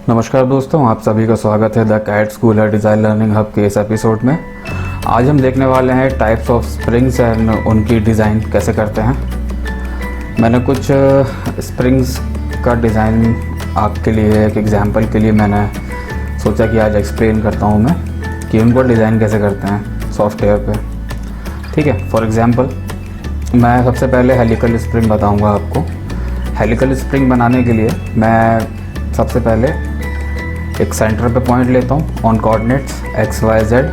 नमस्कार दोस्तों, आप सभी का स्वागत है द कैट स्कूल है डिज़ाइन लर्निंग हब के इस एपिसोड में। आज हम देखने वाले हैं टाइप्स ऑफ स्प्रिंग्स एंड उनकी डिज़ाइन कैसे करते हैं। मैंने कुछ स्प्रिंग्स का डिज़ाइन आपके लिए एक एग्जांपल के लिए मैंने सोचा कि आज एक्सप्लेन करता हूं मैं कि उनको डिज़ाइन कैसे करते हैं सॉफ्टवेयर पे। ठीक है, फॉर एग्ज़ाम्पल मैं सबसे पहले हेलिकल स्प्रिंग बताऊँगा आपको। हेलिकल स्प्रिंग बनाने के लिए मैं सबसे पहले एक सेंटर पे पॉइंट लेता हूँ on coordinates X Y Z.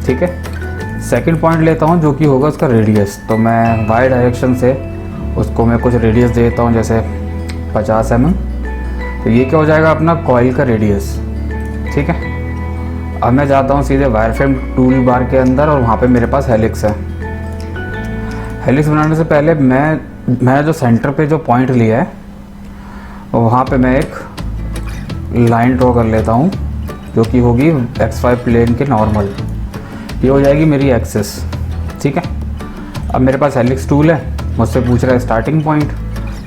ठीक है, सेकंड पॉइंट लेता हूँ जो कि होगा उसका रेडियस। तो मैं वाई डायरेक्शन से उसको मैं कुछ रेडियस देता हूँ, जैसे 50 mm। तो ये क्या हो जाएगा अपना कॉइल का रेडियस। ठीक है, अब मैं जाता हूँ सीधे वायरफ्रेम टूल बार के अंदर और वहाँ पे मेरे पास हेलिक्स है। हेलिक्स बनाने से पहले मैं जो सेंटर पे जो पॉइंट लिया है वहाँ पे मैं एक लाइन ड्रॉ कर लेता हूँ जो कि होगी XY प्लेन के नॉर्मल। ये हो जाएगी मेरी एक्सिस। ठीक है, अब मेरे पास हेलिक्स टूल है, मुझसे पूछ रहा है स्टार्टिंग पॉइंट।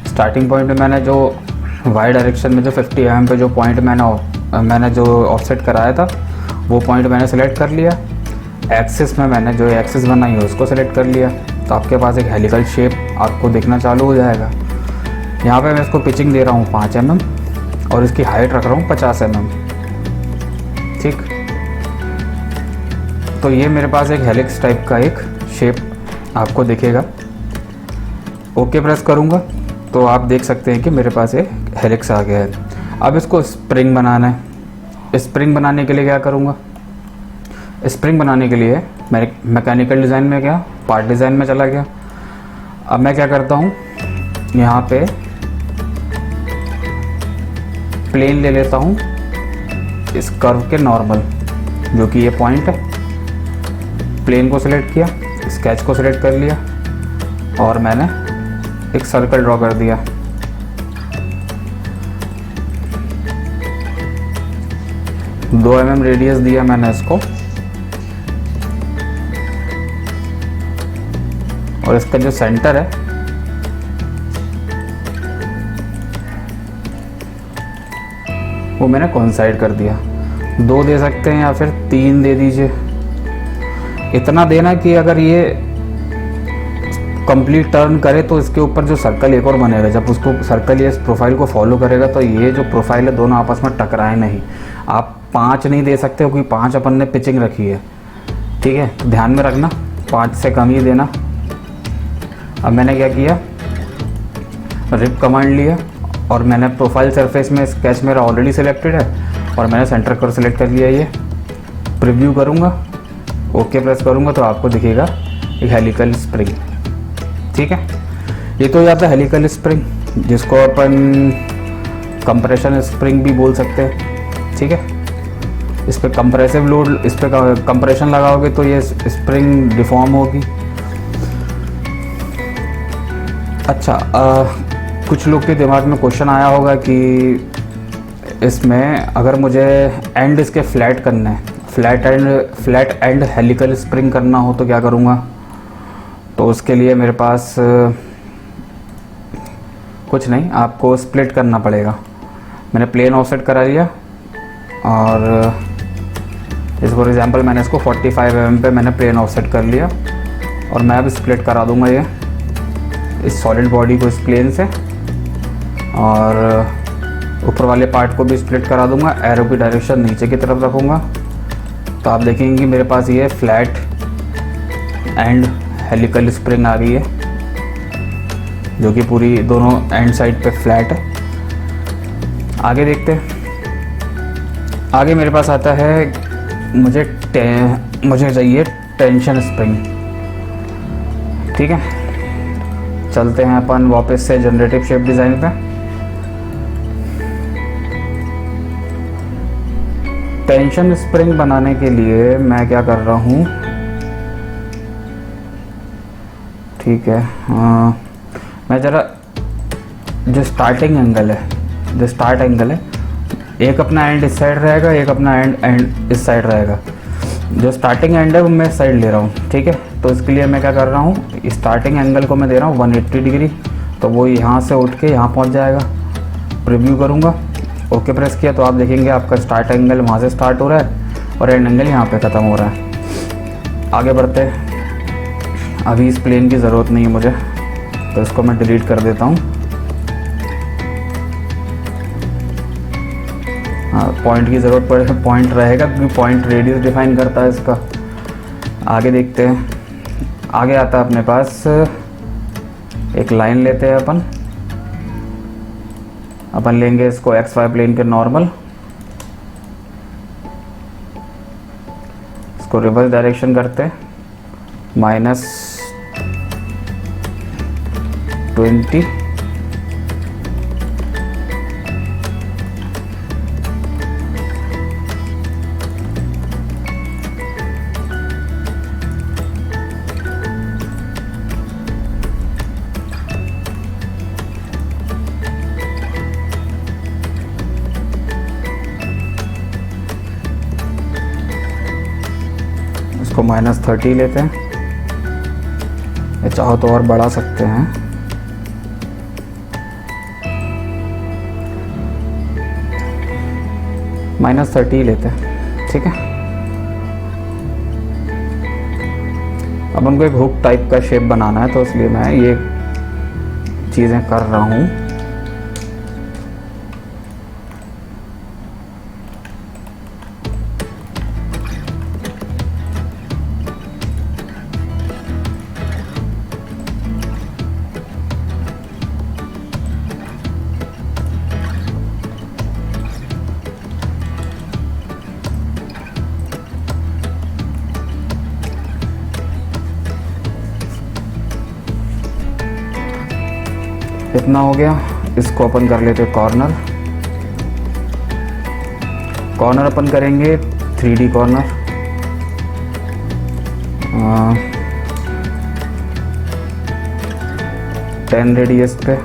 स्टार्टिंग पॉइंट में मैंने जो वाई डायरेक्शन में जो 50 mm पे जो पॉइंट मैंने जो ऑफसेट कराया था वो पॉइंट मैंने सेलेक्ट कर लिया। एक्सिस में मैंने जो एक्सिस बनाई है उसको सेलेक्ट कर लिया। तो आपके पास एक हेलिकल शेप आपको दिखना चालू हो जाएगा। यहाँ पे मैं इसको पिचिंग दे रहा हूँ 5 mm और इसकी हाइट रख रहा हूँ 50 mm। ठीक, तो ये मेरे पास एक हेलिक्स टाइप का एक शेप आपको दिखेगा। ओके प्रेस करूँगा तो आप देख सकते हैं कि मेरे पास एक हेलिक्स आ गया है। अब इसको स्प्रिंग बनाना है। स्प्रिंग बनाने के लिए क्या करूँगा, स्प्रिंग बनाने के लिए मैं मैकेनिकल डिज़ाइन में गया, पार्ट डिज़ाइन में चला गया। अब मैं क्या करता हूँ, यहाँ पे प्लेन ले लेता हूँ इस कर्व के नॉर्मल, जो कि ये पॉइंट है। प्लेन को सिलेक्ट किया, स्केच को सिलेक्ट कर लिया और मैंने एक सर्कल ड्रॉ कर दिया। दो mm रेडियस दिया मैंने इसको और इसका जो सेंटर है वो मैंने कोइंसाइड कर दिया। 2 दे सकते हैं या फिर 3 दे दीजिए। इतना देना कि अगर ये कंप्लीट टर्न करे तो इसके ऊपर जो सर्कल एक और बनेगा, जब उसको सर्कल ये इस प्रोफाइल को फॉलो करेगा तो ये जो प्रोफाइल है दोनों आपस में टकराए नहीं। आप 5 नहीं दे सकते क्योंकि 5 अपन ने पिचिंग रखी है। ठीक है, तो ध्यान में रखना 5 से कम ही देना। अब मैंने क्या किया, रिप कमांड लिया और मैंने प्रोफाइल सरफेस में स्केच मेरा ऑलरेडी सिलेक्टेड है और मैंने सेंटर कर्व सेलेक्ट कर लिया। ये प्रीव्यू करूँगा, ओके प्रेस करूँगा तो आपको दिखेगा एक हेलिकल स्प्रिंग। ठीक है, ये तो हो जाता है हेलिकल स्प्रिंग, जिसको अपन कंप्रेशन स्प्रिंग भी बोल सकते हैं। ठीक है, इस पर कंप्रेसिव लोड, इस पर कंप्रेशन लगाओगे तो ये स्प्रिंग डिफॉर्म होगी। अच्छा, कुछ लोग के दिमाग में क्वेश्चन आया होगा कि इसमें अगर मुझे एंड इसके फ्लैट करना है, फ्लैट एंड हेलिकल स्प्रिंग करना हो तो क्या करूँगा। तो उसके लिए मेरे पास कुछ नहीं, आपको स्प्लिट करना पड़ेगा। मैंने प्लेन ऑफसेट करा लिया और इस फॉर एग्जांपल मैंने इसको 45 mm पे मैंने प्लेन ऑफसेट कर लिया और मैं अब स्प्लिट करा दूँगा ये इस सॉलिड बॉडी को इस प्लेन से और ऊपर वाले पार्ट को भी स्प्लिट करा दूंगा। एरो की डायरेक्शन नीचे की तरफ रखूँगा तो आप देखेंगे कि मेरे पास ये फ्लैट एंड हेलिकल स्प्रिंग आ गई है, जो कि पूरी दोनों एंड साइड पे फ्लैट है। आगे देखते हैं। आगे मेरे पास आता है, मुझे चाहिए टेंशन स्प्रिंग। ठीक है, चलते हैं अपन वापस से जनरेटिव शेप डिज़ाइन पे। टेंशन स्प्रिंग बनाने के लिए मैं क्या कर रहा हूँ, ठीक है, मैं ज़रा जो स्टार्ट एंगल है एक अपना एंड इस साइड रहेगा, एक अपना एंड इस साइड रहेगा। जो स्टार्टिंग एंड है वो मैं साइड ले रहा हूँ। ठीक है, तो इसके लिए मैं क्या कर रहा हूँ, स्टार्टिंग एंगल को मैं दे रहा हूँ 180 डिग्री, तो वो यहाँ से उठ के यहाँ पहुँच जाएगा। प्रीव्यू करूँगा, ओके प्रेस किया तो आप देखेंगे आपका स्टार्ट एंगल वहाँ से स्टार्ट हो रहा है और एंड एंगल यहाँ पे ख़त्म हो रहा है। आगे बढ़ते हैं। अभी इस प्लेन की ज़रूरत नहीं है मुझे, तो इसको मैं डिलीट कर देता हूँ। हाँ, पॉइंट की ज़रूरत पड़े, पॉइंट रहेगा क्योंकि पॉइंट रेडियस डिफाइन करता है इसका। आगे देखते हैं। आगे आता है अपने पास एक लाइन लेते हैं अपन लेंगे इसको एक्स वाई प्लेन के नॉर्मल, इसको रिवर्स डायरेक्शन करते हैं -20, इसको -30 लेते हैं। ये चाहो तो और बढ़ा सकते हैं। -30 लेते हैं, ठीक है। अब उनको एक हुक टाइप का शेप बनाना है, तो इसलिए मैं ये चीज़ें कर रहा हूँ। इतना हो गया। इसको अपन कर लेते कॉर्नर। कॉर्नर अपन करेंगे 3D कॉर्नर। 10 रेडियस पे।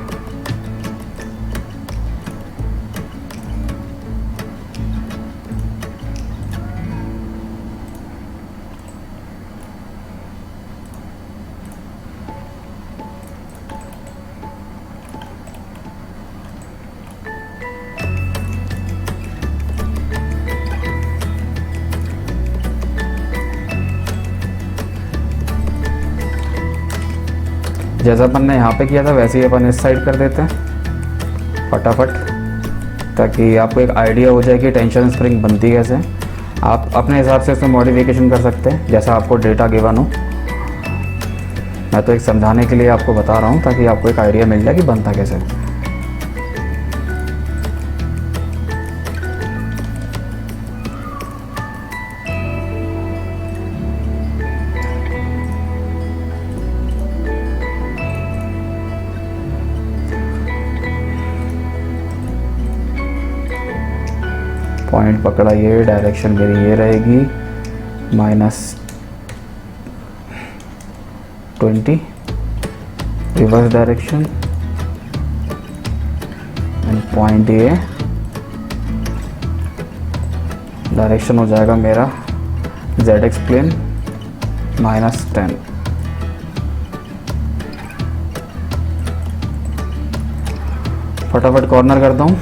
जैसा अपन ने यहाँ पे किया था वैसे ही अपन इस साइड कर देते हैं फटाफट, ताकि आपको एक आइडिया हो जाए कि टेंशन स्प्रिंग बनती कैसे। आप अपने हिसाब से इसमें मॉडिफिकेशन कर सकते हैं जैसा आपको डेटा गिवन हो। मैं तो एक समझाने के लिए आपको बता रहा हूँ ताकि आपको एक आइडिया मिल जाए कि बनता कैसे। पॉइंट पकड़ा, ये डायरेक्शन मेरी ये रहेगी -20 रिवर्स डायरेक्शन एंड पॉइंट ये डायरेक्शन हो जाएगा मेरा ZX प्लेन -10। फटाफट कॉर्नर करता हूँ।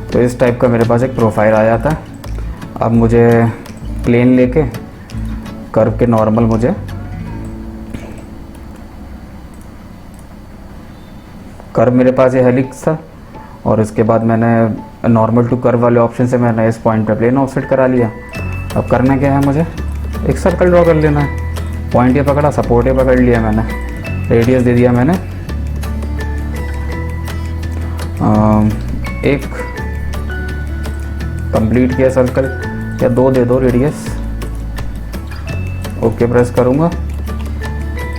तो इस टाइप का मेरे पास एक प्रोफाइल आ जाता है। अब मुझे प्लेन लेके कर्व के नॉर्मल मुझे कर्व मेरे पास ये हेलिक्स था और इसके बाद मैंने नॉर्मल टू कर्व वाले ऑप्शन से मैंने इस पॉइंट पे प्लेन ऑफसेट करा लिया। अब करना क्या है, मुझे एक सर्कल ड्रॉ कर लेना है। पॉइंट ये पकड़ा, सपोर्ट ये पकड़ लिया मैंने, रेडियस दे दिया मैंने एक कंप्लीट किया सर्कल, या 2 दे दो रेडियस। ओके प्रेस करूँगा।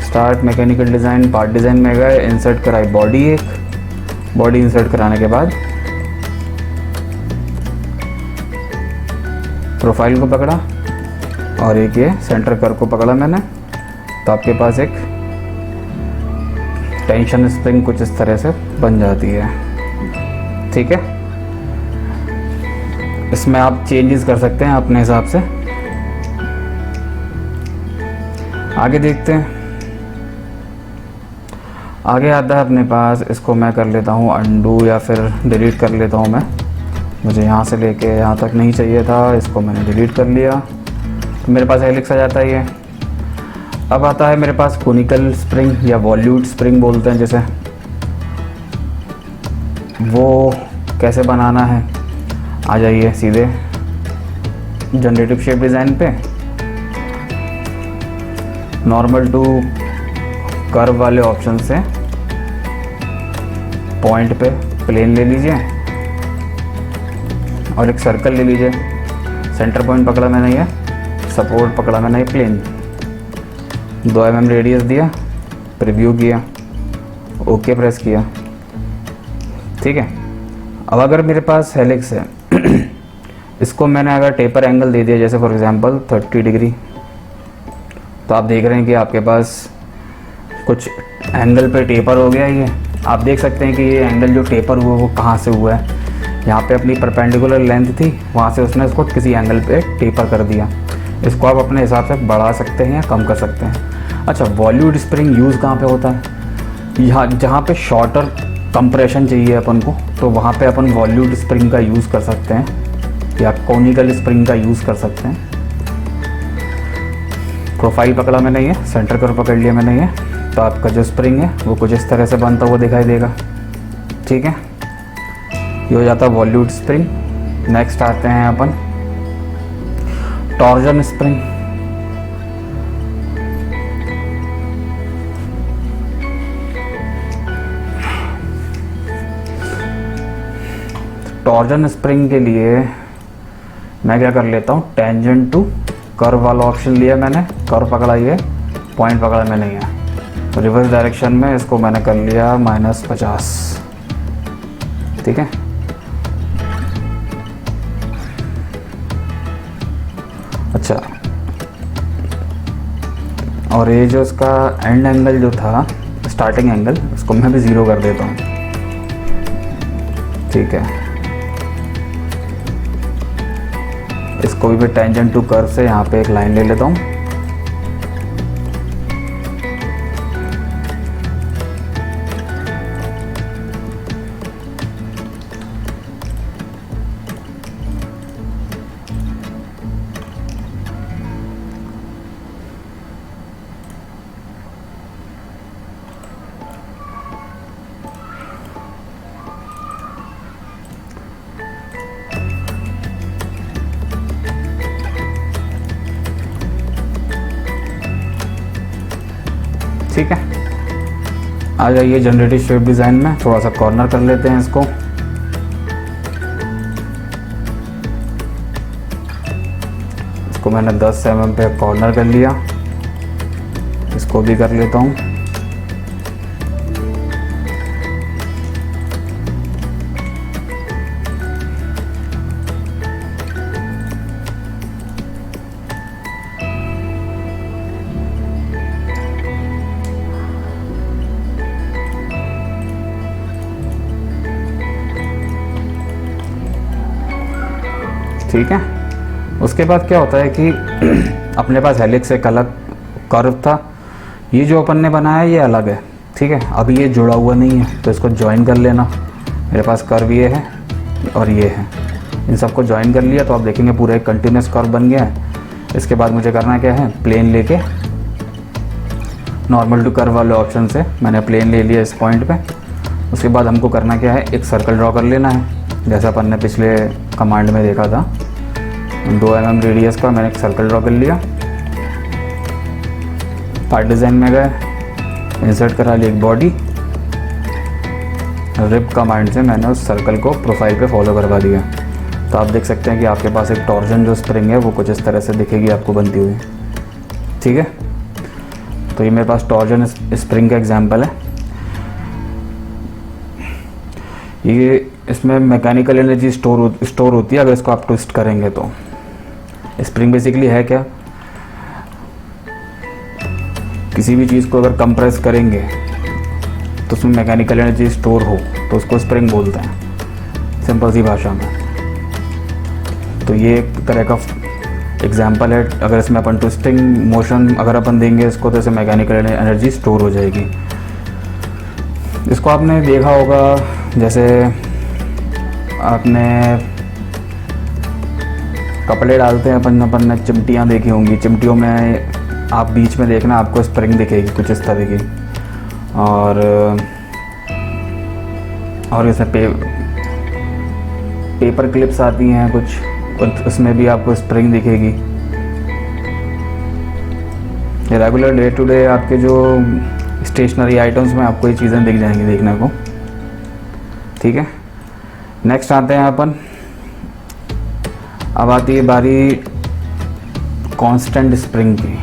Start mechanical design, part design में गए, इंसर्ट कराई बॉडी। एक बॉडी इंसर्ट कराने के बाद प्रोफाइल को पकड़ा और एक ये सेंटर कर्व को पकड़ा मैंने। तो आपके पास एक टेंशन स्प्रिंग कुछ इस तरह से बन जाती है। ठीक है, इसमें आप चेंजेस कर सकते हैं अपने हिसाब से। आगे देखते हैं, आगे आता है अपने पास, इसको मैं कर लेता हूँ अंडू या फिर डिलीट कर लेता हूँ मैं। मुझे यहाँ से लेके यहाँ तक नहीं चाहिए था, इसको मैंने डिलीट कर लिया, तो मेरे पास हेलिक्स आ जाता है ये। अब आता है मेरे पास कोनिकल स्प्रिंग या वॉल्यूट स्प्रिंग बोलते हैं जैसे, वो कैसे बनाना है। आ जाइए सीधे जनरेटिव शेप डिज़ाइन पे, नॉर्मल टू कर्व वाले ऑप्शन से पॉइंट पे प्लेन ले लीजिए और एक सर्कल ले लीजिए। सेंटर पॉइंट पकड़ा मैंने ये, सपोर्ट पकड़ा मैंने ये प्लेन, 2 mm रेडियस दिया, प्रीव्यू किया, ओके प्रेस किया। ठीक है, अब अगर मेरे पास हेलिक्स है इसको मैंने अगर टेपर एंगल दे दिया जैसे फॉर एग्जांपल 30 डिग्री, तो आप देख रहे हैं कि आपके पास कुछ एंगल पे टेपर हो गया। ये आप देख सकते हैं कि ये एंगल जो टेपर हुआ वो कहाँ से हुआ है। यहाँ पे अपनी परपेंडिकुलर लेंथ थी, वहाँ से उसने इसको किसी एंगल पे टेपर कर दिया। इसको आप अपने हिसाब से बढ़ा सकते हैं या कम कर सकते हैं। अच्छा, वॉल्यूट स्प्रिंग यूज़ कहाँ पे होता है? यहाँ जहाँ पे शॉर्टर कंप्रेशन चाहिए अपन को, तो वहाँ पे अपन वॉल्यूट स्प्रिंग का यूज़ कर सकते हैं या कोनिकल स्प्रिंग का यूज़ कर सकते हैं। प्रोफाइल पकड़ा मैंने ये, सेंटर कर्व पकड़ लिया मैंने ये, तो आपका जो स्प्रिंग है वो कुछ इस तरह से बनता हुआ दिखाई देगा। ठीक है, ये हो जाता है वॉल्यूट स्प्रिंग। नेक्स्ट आते हैं अपन टॉर्जन स्प्रिंग। टॉर्जन स्प्रिंग के लिए मैं क्या कर लेता हूँ, टेंजेंट टू कर्व वाला ऑप्शन लिया मैंने, कर्व पकड़ा ये, पॉइंट पकड़ा मैंने ये, रिवर्स डायरेक्शन में इसको मैंने कर लिया -50। ठीक है, अच्छा, और ये जो इसका एंड एंगल जो था, स्टार्टिंग एंगल, उसको मैं भी 0 कर देता हूँ। ठीक है, इसको भी टेंजेंट टू कर्व से यहाँ पे एक लाइन ले लेता हूँ। ठीक है, आ जाइए जनरेटिव शेप डिज़ाइन में, थोड़ा सा कॉर्नर कर लेते हैं इसको। इसको मैंने 10 mm पे कॉर्नर कर लिया, इसको भी कर लेता हूँ। ठीक है, उसके बाद क्या होता है कि अपने पास हेलिक्स एक अलग कर्व था, ये जो अपन ने बनाया ये अलग है। ठीक है, अभी ये जुड़ा हुआ नहीं है, तो इसको ज्वाइन कर लेना। मेरे पास कर्व ये है और ये है, इन सबको ज्वाइन कर लिया तो आप देखेंगे पूरा एक कंटिन्यूस कर्व बन गया है। इसके बाद मुझे करना क्या है, प्लेन लेके नॉर्मल टू कर्व वाले ऑप्शन से मैंने प्लेन ले लिया इस पॉइंट पे। उसके बाद हमको करना क्या है, एक सर्कल ड्रॉ कर लेना है, जैसा अपन ने पिछले कमांड में देखा था। 2 mm रेडियस का मैंने एक सर्कल ड्रॉ कर लिया। पार्ट डिज़ाइन में गए, इंसर्ट करा ली एक बॉडी, रिप कमांड से मैंने उस सर्कल को प्रोफाइल पे फॉलो करवा दिया। तो आप देख सकते हैं कि आपके पास एक टॉर्जन जो स्प्रिंग है वो कुछ इस तरह से दिखेगी आपको बनती हुई। ठीक है, तो ये मेरे पास टॉर्जन स्प्रिंग का एग्जाम्पल है। ये इसमें मैकेनिकल एनर्जी स्टोर होती है अगर इसको आप ट्विस्ट करेंगे तो। स्प्रिंग बेसिकली है क्या, किसी भी चीज़ को अगर कंप्रेस करेंगे तो उसमें मैकेनिकल एनर्जी स्टोर हो तो उसको स्प्रिंग बोलते हैं। सिंपल सी भाषा में। तो ये एक तरह का एग्जाम्पल है। अगर इसमें अपन ट्विस्टिंग मोशन अगर अपन देंगे इसको तो इसे मैकेनिकल एनर्जी स्टोर हो जाएगी। इसको आपने देखा होगा, जैसे आपने कपड़े डालते हैं अपन ने चिमटियाँ देखी होंगी। चिमटियों में आप बीच में देखना आपको स्प्रिंग दिखेगी कुछ इस तरह की, और इसमें पेपर क्लिप्स आती हैं कुछ, उसमें भी आपको स्प्रिंग दिखेगी। ये रेगुलर डे टू डे आपके जो स्टेशनरी आइटम्स में आपको ये चीज़ें दिख जाएंगी देखने को। ठीक है, नेक्स्ट आते हैं अपन। अब आती है बारी कांस्टेंट स्प्रिंग की।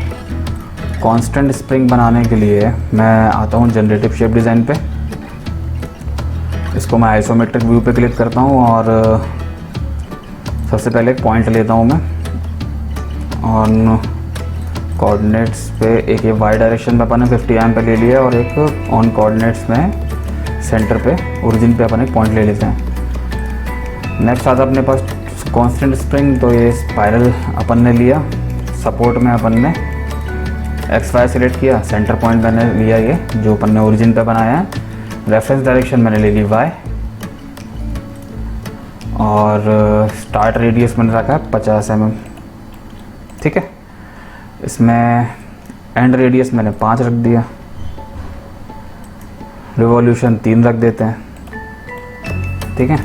कांस्टेंट स्प्रिंग बनाने के लिए मैं आता हूँ जनरेटिव शेप डिज़ाइन पे। इसको मैं आइसोमेट्रिक व्यू पे क्लिक करता हूँ और सबसे पहले एक पॉइंट लेता हूँ मैं ऑन कोऑर्डिनेट्स पे। एक ये वाई डायरेक्शन में अपन ने 50 mm पे ले लिया और एक ऑन कोऑर्डिनेट्स में सेंटर पे ओरिजिन पे अपन एक पॉइंट ले लेते हैं। नेक्स्ट आता अपने पास कांस्टेंट स्प्रिंग। तो ये स्पाइरल अपन ने लिया, सपोर्ट में अपन ने XY सिलेक्ट किया, सेंटर पॉइंट मैंने लिया ये जो अपन ने ओरिजिन पे बनाया है, रेफरेंस डायरेक्शन मैंने ले ली Y, और स्टार्ट रेडियस मैंने रखा है 50 mm। ठीक है, इसमें एंड रेडियस मैंने 5 रख दिया, रिवॉल्यूशन 3 रख देते हैं। ठीक है,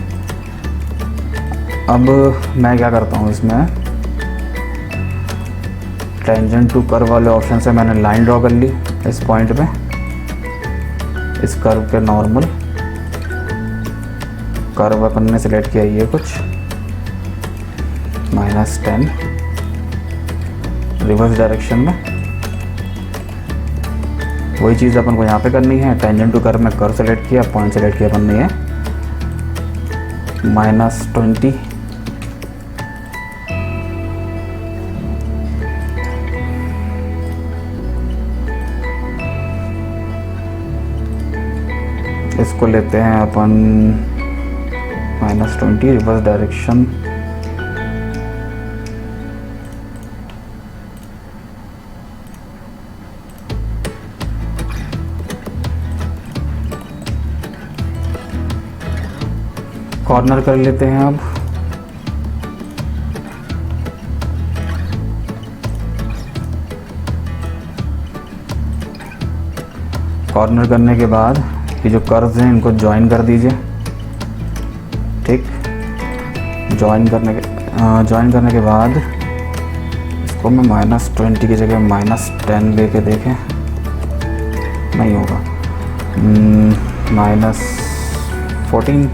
अब मैं क्या करता हूँ, इसमें टेंजेंट टू कर्व वाले ऑप्शन से मैंने लाइन ड्रॉ कर ली इस पॉइंट पे, इस कर्व के नॉर्मल कर्व अपन ने सिलेक्ट किया ये कुछ -10 रिवर्स डायरेक्शन में। वही चीज़ अपन को यहाँ पे करनी है। टेंजेंट टू कर्व में कर्व सेलेक्ट किया, पॉइंट सेलेक्ट किया अपन ने ये -20। इसको लेते हैं अपन -20 रिवर्स डायरेक्शन। कॉर्नर कर लेते हैं अब। कॉर्नर करने के बाद ये जो कर्व्स हैं इनको ज्वाइन कर दीजिए। ठीक, ज्वाइन करने के बाद इसको मैं -20 की जगह -10 लेके देखें, नहीं होगा, -14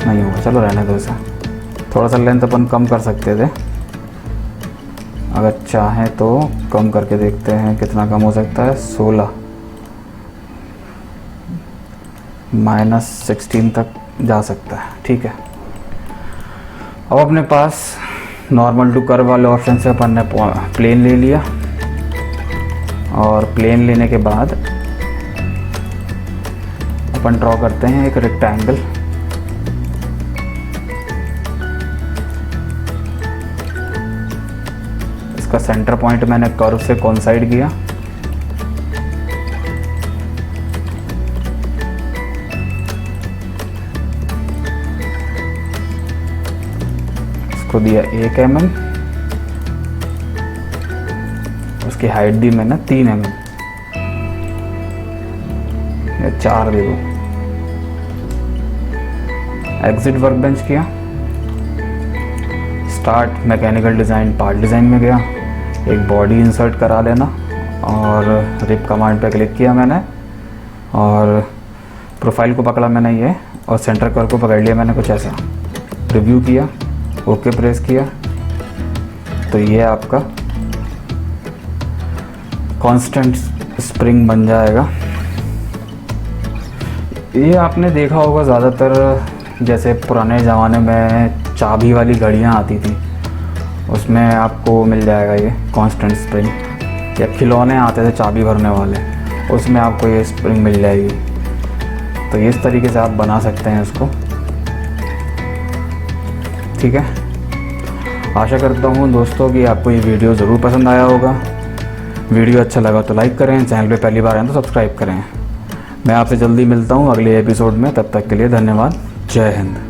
नहीं होगा, चलो रहने दो इसे। थोड़ा सा लेंथ अपन कम कर सकते थे, अगर चाहें तो कम करके देखते हैं कितना कम हो सकता है। 16 -16 तक जा सकता है। ठीक है, अब अपने पास नॉर्मल टू कर्व वाले ऑप्शन से अपन ने प्लेन ले लिया, और प्लेन लेने के बाद अपन ड्रॉ करते हैं एक रेक्टेंगल। इसका सेंटर पॉइंट मैंने कर्व से कोइंसाइड किया। इसको दिया 1 mm, उसकी हाइट दी मैंने 3 mm या 4 दे दो। एग्जिट वर्कबेंच किया, start mechanical design part design में गया, एक बॉडी इंसर्ट करा लेना, और रिप कमांड पे क्लिक किया मैंने, और प्रोफाइल को पकड़ा मैंने ये, और सेंटर कर्व को पकड़ लिया मैंने कुछ ऐसा। रिव्यू किया, ओके प्रेस किया, तो ये आपका कांस्टेंट स्प्रिंग बन जाएगा। ये आपने देखा होगा ज़्यादातर, जैसे पुराने ज़माने में चाबी वाली घड़ियाँ आती थी, उसमें आपको मिल जाएगा ये कांस्टेंट स्प्रिंग, या खिलौने आते थे चाबी भरने वाले, उसमें आपको ये स्प्रिंग मिल जाएगी। तो इस तरीके से आप बना सकते हैं इसको। ठीक है। आशा करता हूँ दोस्तों कि आपको ये वीडियो ज़रूर पसंद आया होगा। वीडियो अच्छा लगा तो लाइक करें, चैनल पे पहली बार आए तो सब्सक्राइब करें। मैं आपसे जल्दी मिलता हूँ अगले एपिसोड में, तब तक के लिए धन्यवाद। जय हिंद।